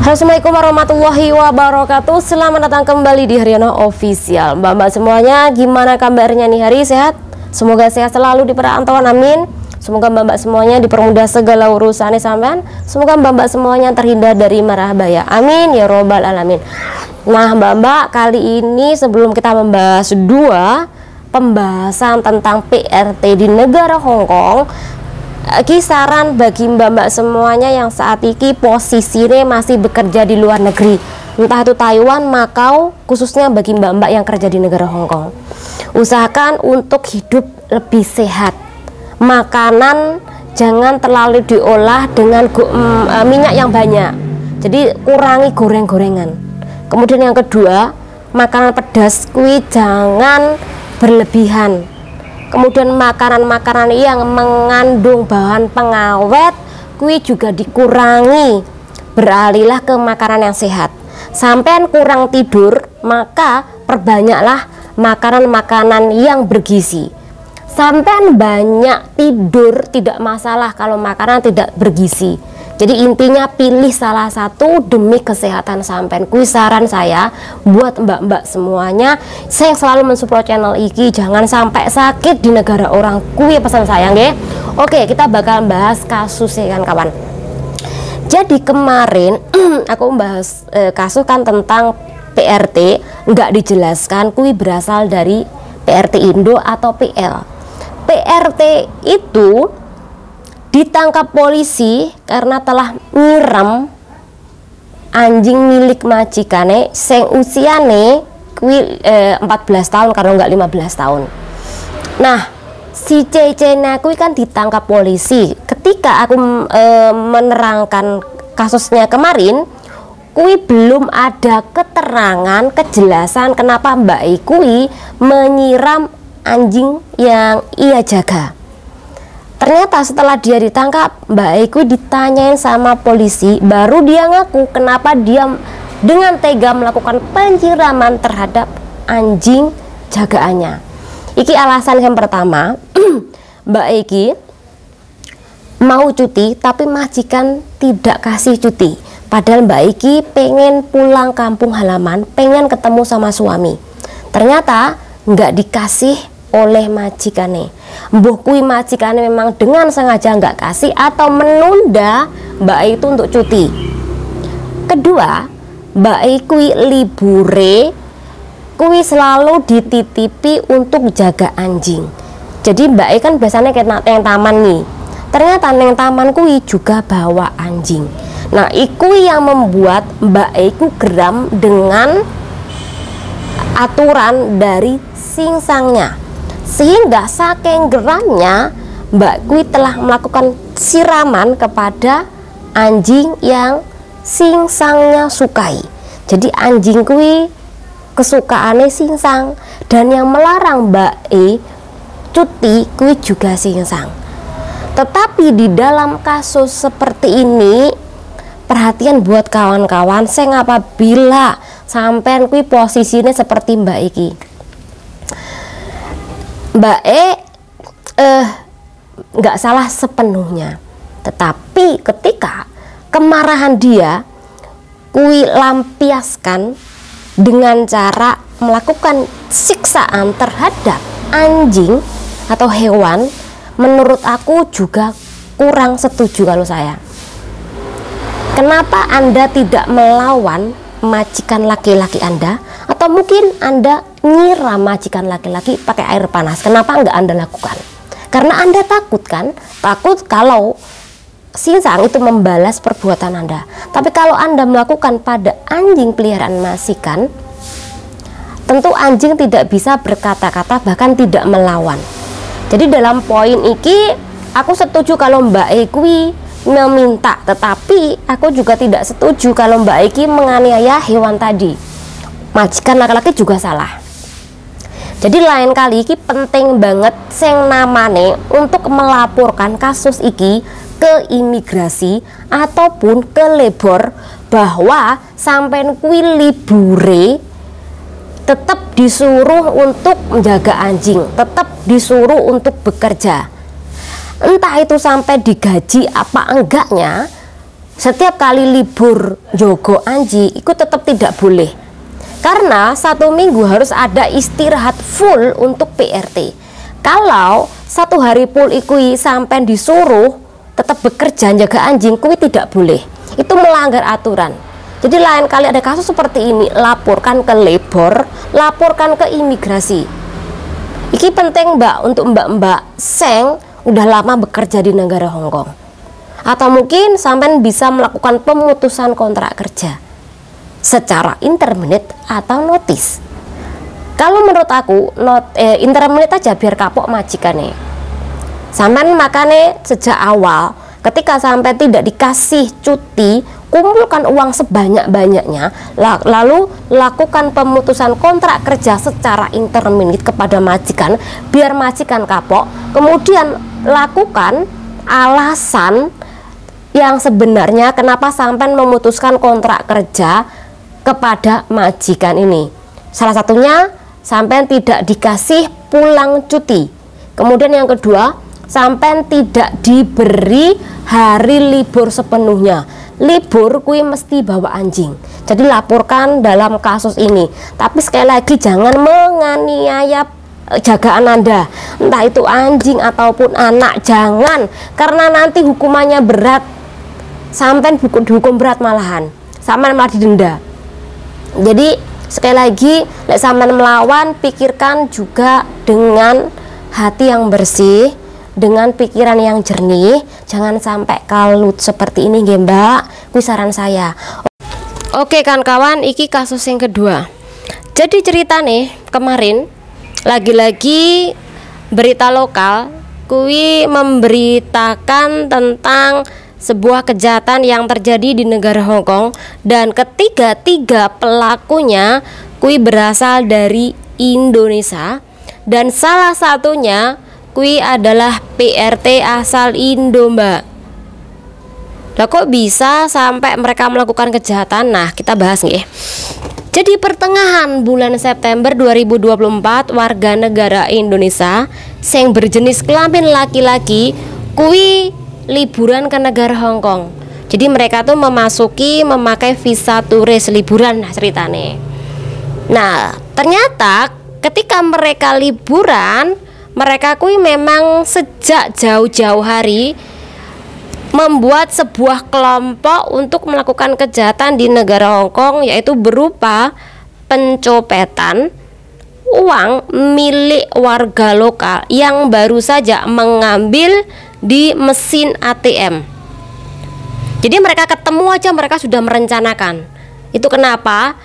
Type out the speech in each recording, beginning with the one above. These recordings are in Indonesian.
Assalamualaikum warahmatullahi wabarakatuh. Selamat datang kembali di Haryono Official. Mbak-mbak semuanya, gimana kabarnya nih hari? Sehat? Semoga sehat selalu di perantauan, amin. Semoga mbak-mbak semuanya dipermudah segala urusannya sampean. Semoga mbak-mbak semuanya terhindar dari marah bahaya, amin ya robbal alamin. Nah mbak-mbak, kali ini sebelum kita membahas pembahasan tentang PRT di negara Hong Kong, kisaran bagi mbak-mbak semuanya yang saat ini posisinya masih bekerja di luar negeri, entah itu Taiwan, Makau, khususnya bagi mbak-mbak yang kerja di negara Hong Kong, usahakan untuk hidup lebih sehat. Makanan jangan terlalu diolah dengan minyak yang banyak, jadi kurangi goreng-gorengan. Kemudian yang kedua, makanan pedas kuwi jangan berlebihan. Kemudian makanan-makanan yang mengandung bahan pengawet kui juga dikurangi, beralihlah ke makanan yang sehat. Sampai kurang tidur, maka perbanyaklah makanan-makanan yang bergizi. Sampai banyak tidur tidak masalah kalau makanan tidak bergizi. Jadi intinya pilih salah satu demi kesehatan sampean. Kui saran saya buat mbak-mbak semuanya, saya selalu mensupport channel iki, jangan sampai sakit di negara orang. Kui pesan saya nggih. Oke, kita bakal bahas kasusnya kan kawan. Jadi kemarin aku membahas kasus kan tentang PRT, nggak dijelaskan kui berasal dari PRT Indo atau PL. PRT itu ditangkap polisi karena telah nyiram anjing milik majikane sing usiane kuwi 14 tahun kalau nggak 15 tahun. Nah, si Cece-nya kuwi kan ditangkap polisi. Ketika aku menerangkan kasusnya kemarin, kuwi belum ada keterangan kejelasan kenapa Mbak kuwi menyiram anjing yang ia jaga. Ternyata setelah dia ditangkap, Mbak Eko ditanyain sama polisi, baru dia ngaku kenapa dia dengan tega melakukan penyiraman terhadap anjing jagaannya. Iki alasan yang pertama, Mbak Eki mau cuti tapi majikan tidak kasih cuti. Padahal Mbak Eki pengen pulang kampung halaman, pengen ketemu sama suami. Ternyata nggak dikasih oleh majikane. Mbuh kui majikane memang dengan sengaja nggak kasih atau menunda Mbak itu untuk cuti. Kedua, Mbak kui libure kui selalu dititipi untuk jaga anjing. Jadi Mbak kan biasanya kena yang taman nih. Ternyata yang taman kui juga bawa anjing. Nah, iku yang membuat Mbak ku geram dengan aturan dari singsangnya. Sehingga saking geramnya Mbak Kui telah melakukan siraman kepada anjing yang singsangnya sukai. Jadi anjing Kui kesukaannya singsang, dan yang melarang Mbak cuti Kui juga singsang. Tetapi di dalam kasus seperti ini, perhatian buat kawan-kawan, saya apabila sampai Kui posisinya seperti Mbak Iki, Mbak nggak salah sepenuhnya, tetapi ketika kemarahan dia kui lampiaskan dengan cara melakukan siksaan terhadap anjing atau hewan, menurut aku juga kurang setuju kalau saya. Kenapa Anda tidak melawan majikan laki-laki Anda, atau mungkin Anda nyiram majikan laki-laki pakai air panas? Kenapa enggak Anda lakukan? Karena Anda takut kan? Takut kalau singsang itu membalas perbuatan Anda. Tapi kalau Anda melakukan pada anjing peliharaan majikan, tentu anjing tidak bisa berkata-kata, bahkan tidak melawan. Jadi dalam poin ini aku setuju kalau Mbak Ekwi meminta, tetapi aku juga tidak setuju kalau Mbak Eki menganiaya hewan tadi. Majikan laki-laki juga salah. Jadi lain kali iki penting banget sing namane untuk melaporkan kasus iki ke imigrasi ataupun ke labor, bahwa sampean kuwi libure tetap disuruh untuk menjaga anjing, tetap disuruh untuk bekerja. Entah itu sampai digaji apa enggaknya, setiap kali libur jogo anji itu tetap tidak boleh, karena 1 minggu harus ada istirahat full untuk PRT. Kalau 1 hari full ikui sampai disuruh tetap bekerja jaga anjing, kui tidak boleh, itu melanggar aturan. Jadi lain kali ada kasus seperti ini, laporkan ke labor, laporkan ke imigrasi. Iki penting mbak, untuk mbak-mbak seng udah lama bekerja di negara Hongkong, atau mungkin sampai bisa melakukan pemutusan kontrak kerja secara interminate atau notis. Kalau menurut aku interminate aja biar kapok majikannya. Sampai makanya sejak awal ketika sampai tidak dikasih cuti, kumpulkan uang sebanyak-banyaknya, lalu lakukan pemutusan kontrak kerja secara interminate kepada majikan biar majikan kapok. Kemudian lakukan alasan yang sebenarnya kenapa sampai memutuskan kontrak kerja kepada majikan ini. Salah satunya sampai tidak dikasih pulang cuti. Kemudian yang kedua, sampai tidak diberi hari libur sepenuhnya. Libur kui mesti bawa anjing. Jadi laporkan dalam kasus ini. Tapi sekali lagi jangan menganiaya jagaan Anda, entah itu anjing ataupun anak, jangan, karena nanti hukumannya berat, sampai dihukum berat malahan, sampai malah didenda. Jadi sekali lagi, lek sampean melawan, pikirkan juga dengan hati yang bersih, dengan pikiran yang jernih, jangan sampai kalut seperti ini nggih Mbak, kuwi saran saya. Oke kan kawan, iki kasus yang kedua. Jadi cerita nih kemarin lagi-lagi berita lokal kuwi memberitakan tentang sebuah kejahatan yang terjadi di negara Hongkong, dan tiga pelakunya kuwi berasal dari Indonesia, dan salah satunya kuwi adalah PRT asal Indo Mbak. Lah kok bisa sampai mereka melakukan kejahatan? Nah kita bahas nih. Jadi pertengahan bulan September 2024, warga negara Indonesia yang berjenis kelamin laki-laki kuwi liburan ke negara Hongkong. Jadi mereka tuh memakai visa turis liburan, nah ceritanya. Nah ternyata ketika mereka liburan, mereka kuwi memang sejak jauh-jauh hari membuat sebuah kelompok untuk melakukan kejahatan di negara Hongkong, yaitu berupa pencopetan uang milik warga lokal yang baru saja mengambil di mesin ATM. Jadi mereka ketemu aja mereka sudah merencanakan. Itu kenapa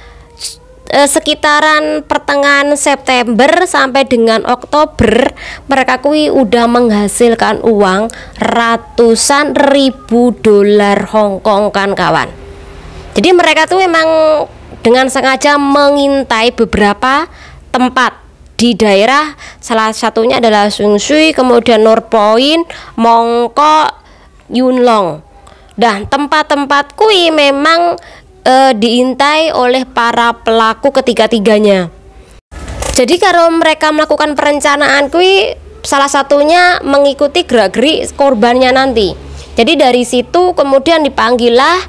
sekitaran pertengahan September sampai dengan Oktober mereka kuwi udah menghasilkan uang ratusan ribu dolar Hongkong kan kawan. Jadi mereka tuh memang dengan sengaja mengintai beberapa tempat di daerah, salah satunya adalah Sung Sui, kemudian North Point, Mongkok, Yunlong. Dan tempat-tempat kuwi memang diintai oleh para pelaku ketiga-tiganya. Jadi kalau mereka melakukan perencanaan kuwi salah satunya mengikuti gerak-gerik korbannya nanti. Jadi dari situ kemudian dipanggillah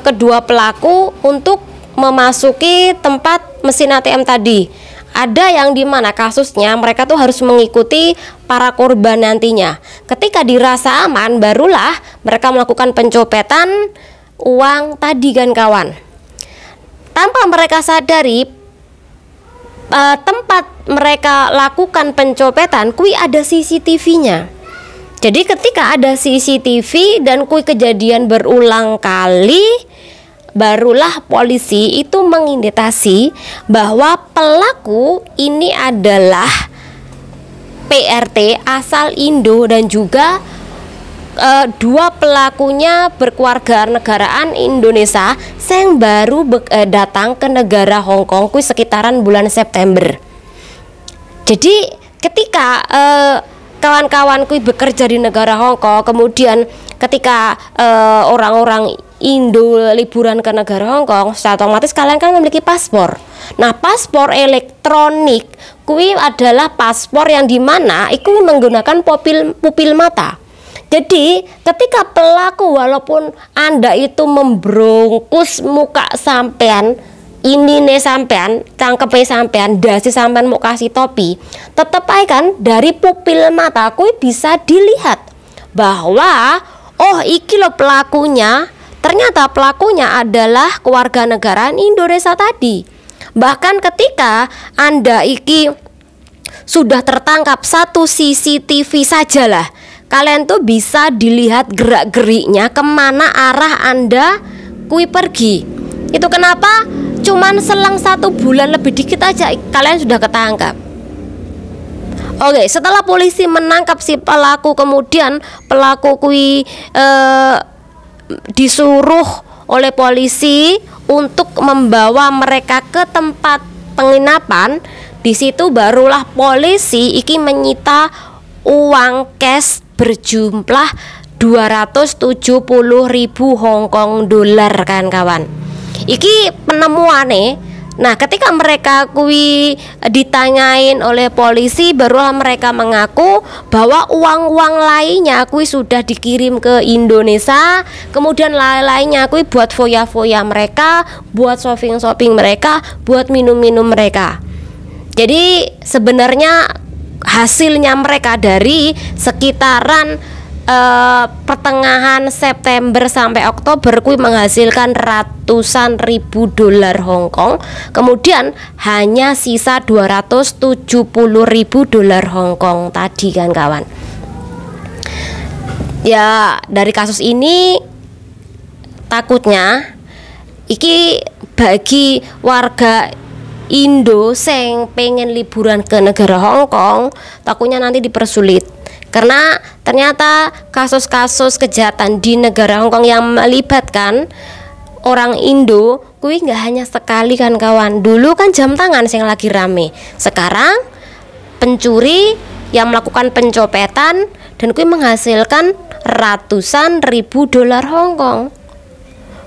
kedua pelaku untuk memasuki tempat mesin ATM tadi. Ada yang dimana kasusnya mereka tuh harus mengikuti para korban nantinya. Ketika dirasa aman, barulah mereka melakukan pencopetan uang tadi kan kawan. Tanpa mereka sadari, tempat mereka lakukan pencopetan kui ada CCTV-nya. Jadi ketika ada CCTV dan kui kejadian berulang kali, barulah polisi itu mengindikasi bahwa pelaku ini adalah PRT asal Indo, dan juga dua pelakunya berkeluarga negaraan Indonesia yang baru datang ke negara Hongkong kuwi sekitaran bulan September. Jadi ketika kawan-kawan kuwi bekerja di negara Hongkong, kemudian ketika orang-orang Indo liburan ke negara Hongkong, secara otomatis kalian kan memiliki paspor. Nah paspor elektronik kuwi adalah paspor yang dimana itu menggunakan pupil mata. Jadi ketika pelaku walaupun Anda itu membrongkus muka sampean, ini nih sampean, cangkepe sampean, dasi sampean mau kasih topi, tetep aja kan dari pupil mataku bisa dilihat bahwa oh iki lo pelakunya, ternyata pelakunya adalah keluarga negaraan Indonesia tadi. Bahkan ketika Anda iki sudah tertangkap satu CCTV sajalah, kalian tuh bisa dilihat gerak-geriknya kemana arah Anda kui pergi. Itu kenapa cuman selang 1 bulan lebih dikit aja kalian sudah ketangkap. Oke, setelah polisi menangkap si pelaku, kemudian pelaku kui disuruh oleh polisi untuk membawa mereka ke tempat penginapan. Di situ barulah polisi iki menyita uang cash berjumlah 270.000 Hong Kong dolar kan kawan. Iki penemuane. Nah, ketika mereka kui ditanyain oleh polisi, barulah mereka mengaku bahwa uang-uang lainnya kui sudah dikirim ke Indonesia, kemudian lain-lainnya kui buat foya-foya mereka, buat shopping-shopping mereka, buat minum-minum mereka. Jadi sebenarnya hasilnya mereka dari sekitaran pertengahan September sampai Oktober kui menghasilkan ratusan ribu dolar Hong Kong. Kemudian hanya sisa 270.000 dolar Hong Kong tadi kan kawan. Ya, dari kasus ini takutnya iki bagi warga Indo sing pengen liburan ke negara Hong Kong, takutnya nanti dipersulit. Karena ternyata kasus-kasus kejahatan di negara Hong Kong yang melibatkan orang Indo kuwi nggak hanya sekali kan kawan. Dulu kan jam tangan yang lagi rame. Sekarang pencuri yang melakukan pencopetan dan kuwi menghasilkan ratusan ribu dolar Hong Kong.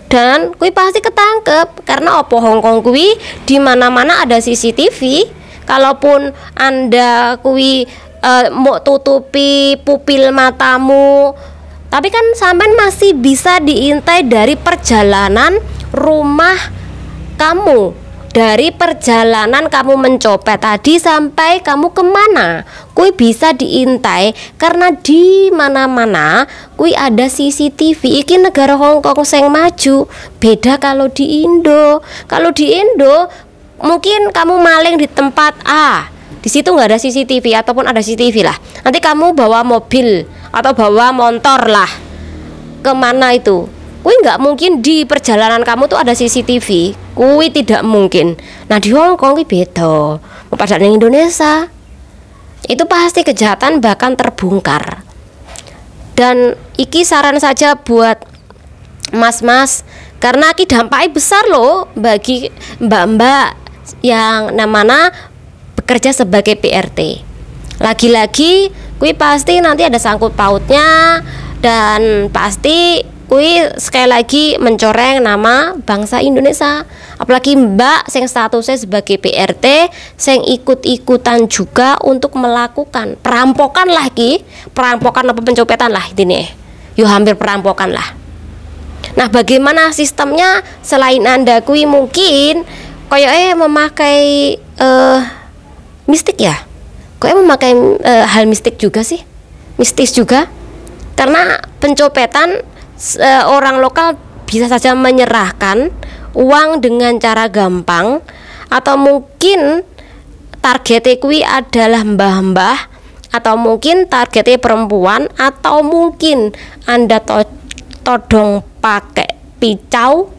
Dan kuwi pasti ketangkep karena opo Hong Kong kuwi di mana-mana ada CCTV. Kalaupun Anda kuwi mau tutupi pupil matamu, tapi kan sampean masih bisa diintai dari perjalanan rumah kamu, dari perjalanan kamu mencopet tadi sampai kamu kemana, kui bisa diintai karena di mana-mana kui ada CCTV. Iki negara Hong Kong sing maju, beda kalau di Indo. Kalau di Indo mungkin kamu maling di tempat A, di situ nggak ada CCTV ataupun ada CCTV lah. Nanti kamu bawa mobil atau bawa motor lah kemana itu, kui nggak mungkin di perjalanan kamu tuh ada CCTV. Kui tidak mungkin. Nah di Hong Kong kui beda. Pada di Indonesia itu pasti kejahatan bahkan terbongkar. Dan iki saran saja buat mas-mas, karena ki dampaknya besar loh bagi mbak-mbak yang namanya bekerja sebagai PRT. Lagi-lagi kui pasti nanti ada sangkut pautnya, dan pasti kui sekali lagi mencoreng nama bangsa Indonesia. Apalagi mbak sing statusnya sebagai PRT sing ikut-ikutan juga untuk melakukan perampokan lah ki, perampokan apa pencopetan lah intinya. Yo hampir perampokan lah. Nah, bagaimana sistemnya selain Anda kui mungkin koyo memakai mistik ya, kok memakai hal mistik juga sih, mistis juga, karena pencopetan orang lokal bisa saja menyerahkan uang dengan cara gampang, atau mungkin targetnya kui adalah mbah-mbah, atau mungkin targetnya perempuan, atau mungkin Anda todong pakai pisau.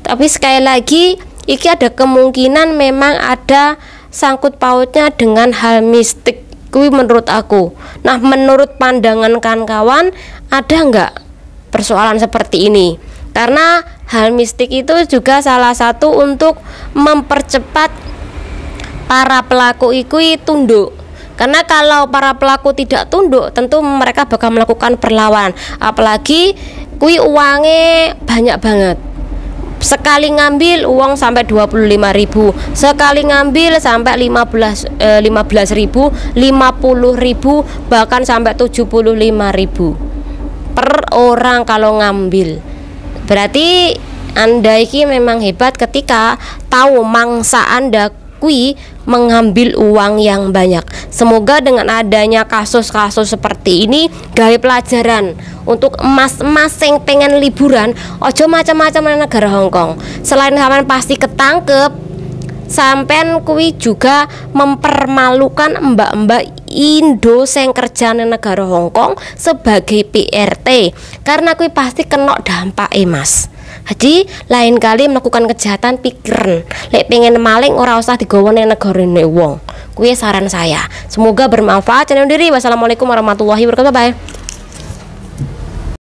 Tapi sekali lagi iki ada kemungkinan memang ada sangkut pautnya dengan hal mistik kui menurut aku. Nah, menurut pandangan kawan-kawan, ada nggak persoalan seperti ini? Karena hal mistik itu juga salah satu untuk mempercepat para pelaku itu tunduk. Karena kalau para pelaku tidak tunduk, tentu mereka bakal melakukan perlawanan. Apalagi kui uangnya banyak banget. sekali ngambil uang sampai 25.000, sekali ngambil sampai 15.000, 50.000, bahkan sampai 75.000 per orang kalau ngambil. Berarti Anda ini memang hebat ketika tahu mangsa Anda kui mengambil uang yang banyak. Semoga dengan adanya kasus-kasus seperti ini gawe pelajaran untuk emas-emas yang pengen liburan, ojo macam-macam di negara Hongkong. Selain sampean pasti ketangkep, sampean kui juga mempermalukan mbak-mbak Indo sing kerja di negara Hongkong sebagai PRT, karena kui pasti kena dampak Mas. Jadi lain kali melakukan kejahatan pikiran, lek pengen maling ora usah digawa ning negarane wong. Kuwi saran saya. Semoga bermanfaat. Channel diri. Wassalamualaikum warahmatullahi wabarakatuh. Bye.